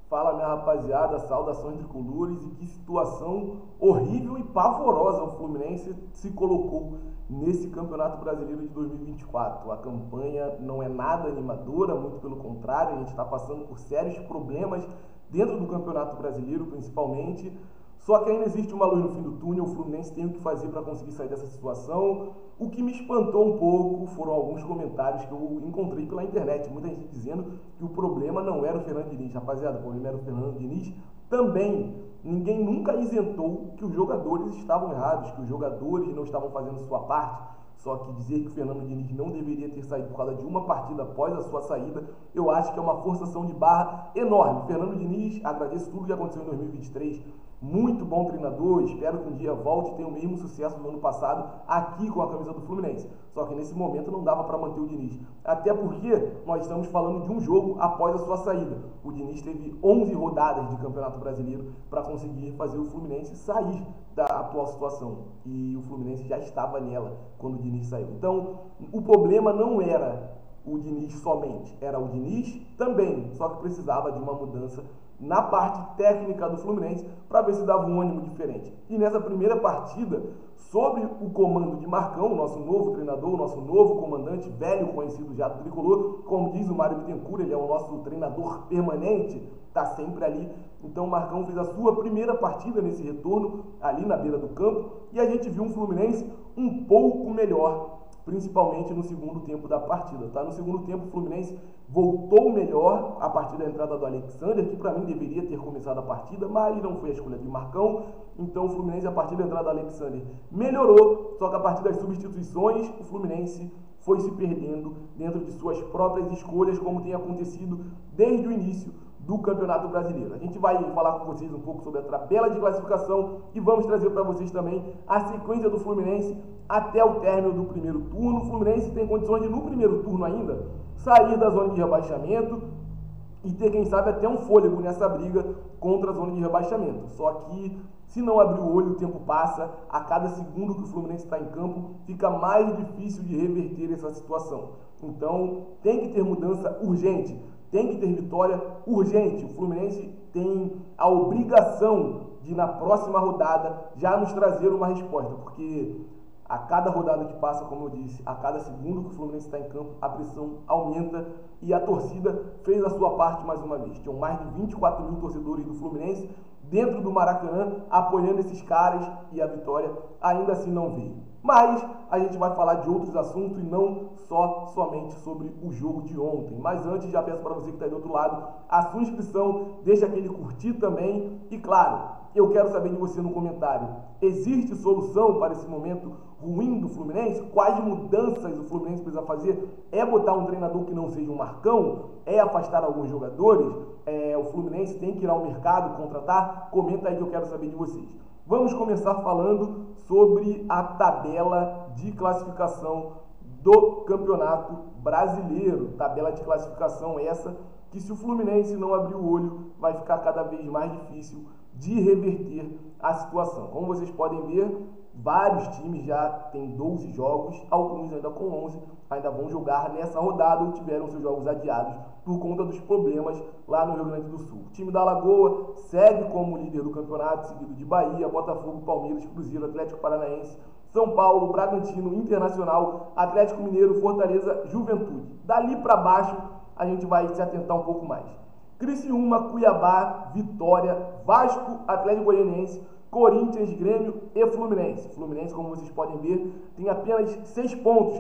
Fala, minha rapaziada, saudações tricolores. E que situação horrível e pavorosa o Fluminense se colocou nesse Campeonato Brasileiro de 2024. A campanha não é nada animadora, muito pelo contrário, a gente está passando por sérios problemas dentro do Campeonato Brasileiro, principalmente. Só que ainda existe uma luz no fim do túnel, o Fluminense tem o que fazer para conseguir sair dessa situação. O que me espantou um pouco foram alguns comentários que eu encontrei pela internet. Muita gente dizendo que o problema não era o Fernando Diniz. Rapaziada, o problema era o Fernando Diniz também. Ninguém nunca isentou que os jogadores estavam errados, que os jogadores não estavam fazendo sua parte. Só que dizer que o Fernando Diniz não deveria ter saído por causa de uma partida após a sua saída, eu acho que é uma forçação de barra enorme. Fernando Diniz, agradeço tudo que aconteceu em 2023, muito bom treinador, espero que um dia volte e tenha o mesmo sucesso do ano passado aqui com a camisa do Fluminense. Só que nesse momento não dava para manter o Diniz. Até porque nós estamos falando de um jogo após a sua saída. O Diniz teve 11 rodadas de Campeonato Brasileiro para conseguir fazer o Fluminense sair da atual situação. E o Fluminense já estava nela quando o Diniz saiu. Então, o problema não era o Diniz somente, era o Diniz também, só que precisava de uma mudança na parte técnica do Fluminense para ver se dava um ânimo diferente. E nessa primeira partida, sob o comando de Marcão, nosso novo treinador, nosso novo comandante, velho conhecido já do tricolor, como diz o Mário Bittencourt, ele é o nosso treinador permanente, está sempre ali. Então o Marcão fez a sua primeira partida nesse retorno, ali na beira do campo, e a gente viu um Fluminense um pouco melhor, principalmente no segundo tempo da partida. Tá? No segundo tempo, o Fluminense voltou melhor a partir da entrada do Alexander, que para mim deveria ter começado a partida, mas não foi a escolha de Marcão. Então o Fluminense, a partir da entrada do Alexander, melhorou, só que a partir das substituições, o Fluminense foi se perdendo dentro de suas próprias escolhas, como tem acontecido desde o início do Campeonato Brasileiro. A gente vai falar com vocês um pouco sobre a tabela de classificação e vamos trazer para vocês também a sequência do Fluminense até o término do primeiro turno. O Fluminense tem condições de, no primeiro turno ainda, sair da zona de rebaixamento e ter, quem sabe, até um fôlego nessa briga contra a zona de rebaixamento. Só que, se não abrir o olho, o tempo passa, a cada segundo que o Fluminense está em campo, fica mais difícil de reverter essa situação. Então, tem que ter mudança urgente. Tem que ter vitória urgente. O Fluminense tem a obrigação de, na próxima rodada, já nos trazer uma resposta, porque a cada rodada que passa, como eu disse, a cada segundo que o Fluminense está em campo, a pressão aumenta e a torcida fez a sua parte mais uma vez. Tinham mais de 24 mil torcedores do Fluminense dentro do Maracanã apoiando esses caras e a vitória ainda assim não veio. Mas a gente vai falar de outros assuntos e não somente sobre o jogo de ontem. Mas antes, já peço para você que está aí do outro lado a sua inscrição, deixa aquele curtir também. E claro, eu quero saber de você no comentário, existe solução para esse momento ruim do Fluminense? Quais mudanças o Fluminense precisa fazer? É botar um treinador que não seja um Marcão? É afastar alguns jogadores? O Fluminense tem que ir ao mercado, contratar? Comenta aí que eu quero saber de vocês. Vamos começar falando sobre a tabela de classificação do Campeonato Brasileiro. Tabela de classificação essa que, se o Fluminense não abrir o olho, vai ficar cada vez mais difícil de reverter a situação. Como vocês podem ver, vários times já têm 12 jogos, alguns ainda com 11, ainda vão jogar nessa rodada ou tiveram seus jogos adiados por conta dos problemas lá no Rio Grande do Sul. O time da Alagoa segue como líder do campeonato, seguido de Bahia, Botafogo, Palmeiras, Cruzeiro, Atlético Paranaense, São Paulo, Bragantino, Internacional, Atlético Mineiro, Fortaleza, Juventude. Dali para baixo a gente vai se atentar um pouco mais. Criciúma, Cuiabá, Vitória, Vasco, Atlético Goianiense, Corinthians, Grêmio e Fluminense. Fluminense, como vocês podem ver, tem apenas 6 pontos.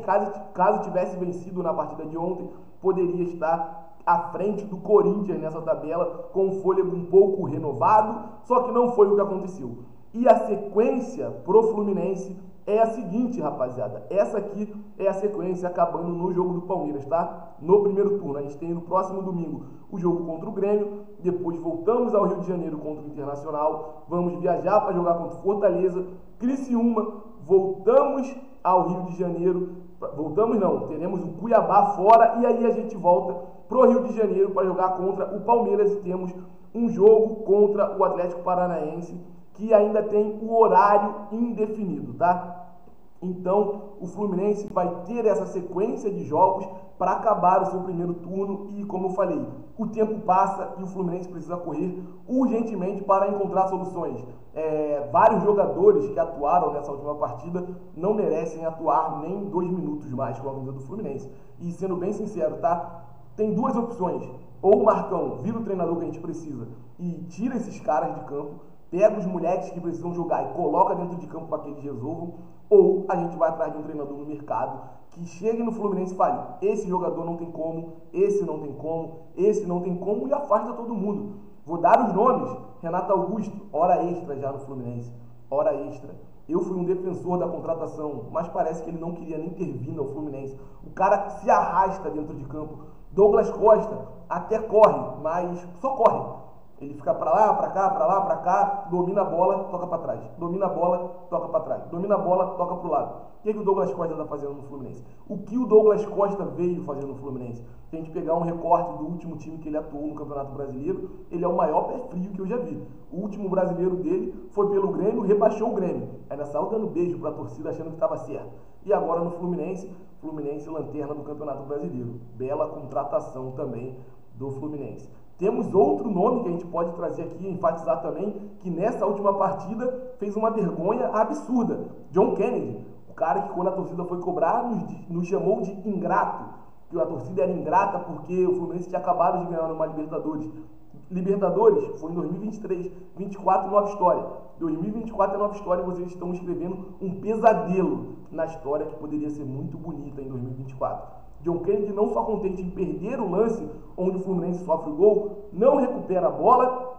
Caso tivesse vencido na partida de ontem, poderia estar à frente do Corinthians nessa tabela, com um fôlego um pouco renovado, só que não foi o que aconteceu. E a sequência pro Fluminense é a seguinte, rapaziada. Essa aqui é a sequência acabando no jogo do Palmeiras, tá? No primeiro turno. A gente tem no próximo domingo o jogo contra o Grêmio. Depois voltamos ao Rio de Janeiro contra o Internacional. Vamos viajar para jogar contra o Fortaleza. Criciúma. Voltamos ao Rio de Janeiro. Voltamos não. Teremos o Cuiabá fora. E aí a gente volta pro Rio de Janeiro para jogar contra o Palmeiras. E temos um jogo contra o Atlético Paranaense, que ainda tem o horário indefinido, tá? Então, o Fluminense vai ter essa sequência de jogos para acabar o seu primeiro turno e, como eu falei, o tempo passa e o Fluminense precisa correr urgentemente para encontrar soluções. Vários jogadores que atuaram nessa última partida não merecem atuar nem 2 minutos mais com a camisa do Fluminense. E, sendo bem sincero, tá? Tem duas opções. Ou o Marcão vira o treinador que a gente precisa e tira esses caras de campo, pega os moleques que precisam jogar e coloca dentro de campo para que eles resolvam, ou a gente vai atrás de um treinador no mercado que chegue no Fluminense e fale: esse jogador não tem como, esse não tem como, esse não tem como, e afasta todo mundo. Vou dar os nomes: Renato Augusto, hora extra já no Fluminense, hora extra. Eu fui um defensor da contratação, mas parece que ele não queria nem ter vindo ao Fluminense. O cara se arrasta dentro de campo. Douglas Costa até corre, mas só corre. Ele fica pra lá, pra cá, pra lá, pra cá, domina a bola, toca pra trás. Domina a bola, toca pra trás. Domina a bola, toca pro lado. O que o Douglas Costa está fazendo no Fluminense? O que o Douglas Costa veio fazer no Fluminense? Se a gente pegar um recorte do último time que ele atuou no Campeonato Brasileiro, ele é o maior pé frio que eu já vi. O último brasileiro dele foi pelo Grêmio, rebaixou o Grêmio. Ainda saiu dando beijo pra torcida, achando que estava certo. E agora no Fluminense, lanterna do Campeonato Brasileiro. Bela contratação também do Fluminense. Temos outro nome que a gente pode trazer aqui e enfatizar também, que nessa última partida fez uma vergonha absurda. John Kennedy, o cara que quando a torcida foi cobrar nos chamou de ingrato, que a torcida era ingrata porque o Fluminense tinha acabado de ganhar uma Libertadores. Libertadores foi em 2023, 24 nova história. 2024 é nova história e vocês estão escrevendo um pesadelo na história que poderia ser muito bonita em 2024. John Kennedy, não só contente em perder o lance onde o Fluminense sofre o gol, não recupera a bola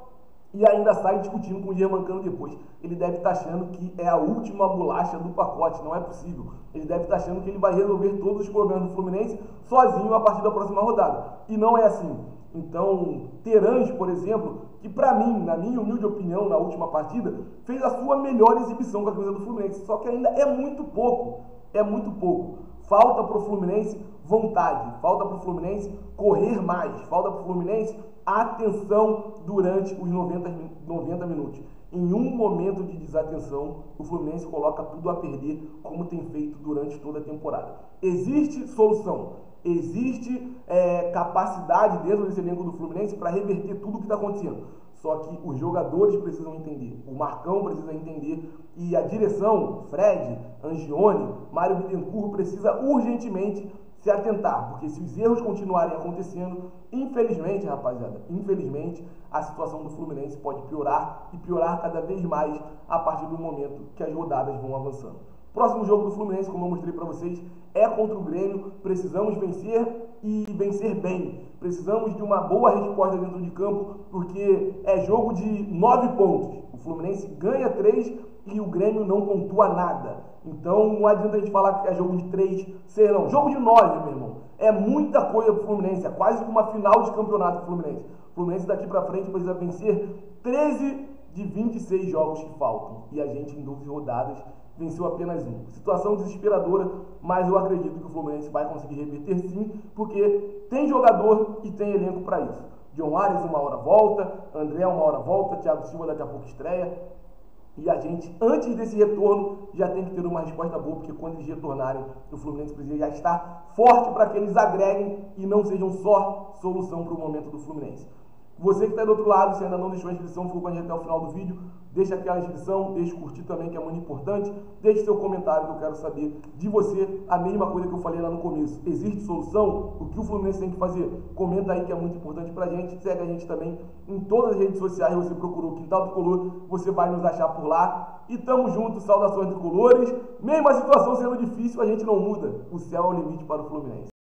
e ainda sai discutindo com o Germancano depois. Ele deve estar achando que é a última bolacha do pacote, não é possível. Ele deve estar achando que ele vai resolver todos os problemas do Fluminense sozinho a partir da próxima rodada. E não é assim. Então, Terãs, por exemplo, que pra mim, na minha humilde opinião, na última partida, fez a sua melhor exibição com a camisa do Fluminense. Só que ainda é muito pouco. É muito pouco. Falta pro Fluminense vontade, falta para o Fluminense correr mais, falta para o Fluminense atenção durante os 90 minutos. Em um momento de desatenção, o Fluminense coloca tudo a perder, como tem feito durante toda a temporada. Existe solução, existe capacidade dentro desse elenco do Fluminense para reverter tudo o que está acontecendo. Só que os jogadores precisam entender, o Marcão precisa entender e a direção, Fred, Angione, Mário Bittencourt, precisa urgentemente se atentar, porque se os erros continuarem acontecendo, infelizmente, rapaziada, infelizmente, a situação do Fluminense pode piorar e piorar cada vez mais a partir do momento que as rodadas vão avançando. Próximo jogo do Fluminense, como eu mostrei para vocês, é contra o Grêmio. Precisamos vencer e vencer bem. Precisamos de uma boa resposta dentro de campo, porque é jogo de 9 pontos. O Fluminense ganha 3 e o Grêmio não pontua nada. Então não adianta a gente falar que é jogo de 3, 6 não. Jogo de 9, meu irmão. É muita coisa pro Fluminense. É quase uma final de campeonato pro Fluminense. O Fluminense daqui para frente precisa vencer 13 de 26 jogos que faltam. E a gente, em 12 rodadas, venceu apenas um. Situação desesperadora, mas eu acredito que o Fluminense vai conseguir reverter sim, porque tem jogador e tem elenco para isso. John Arias uma hora volta, André uma hora volta, Thiago Silva daqui a pouco estreia. E a gente, antes desse retorno, já tem que ter uma resposta boa, porque quando eles retornarem, o Fluminense precisa já estar forte para que eles agreguem e não sejam só solução para o momento do Fluminense. Você que está do outro lado, se ainda não deixou a inscrição, ficou com a gente até o final do vídeo, deixa aquela inscrição, deixa curtir também, que é muito importante, deixe seu comentário que eu quero saber de você a mesma coisa que eu falei lá no começo. Existe solução? O que o Fluminense tem que fazer? Comenta aí que é muito importante pra gente, segue a gente também em todas as redes sociais, você procurou Quintal Tricolor, você vai nos achar por lá. E tamo junto, saudações tricolores, mesmo a situação sendo difícil, a gente não muda, o céu é o limite para o Fluminense.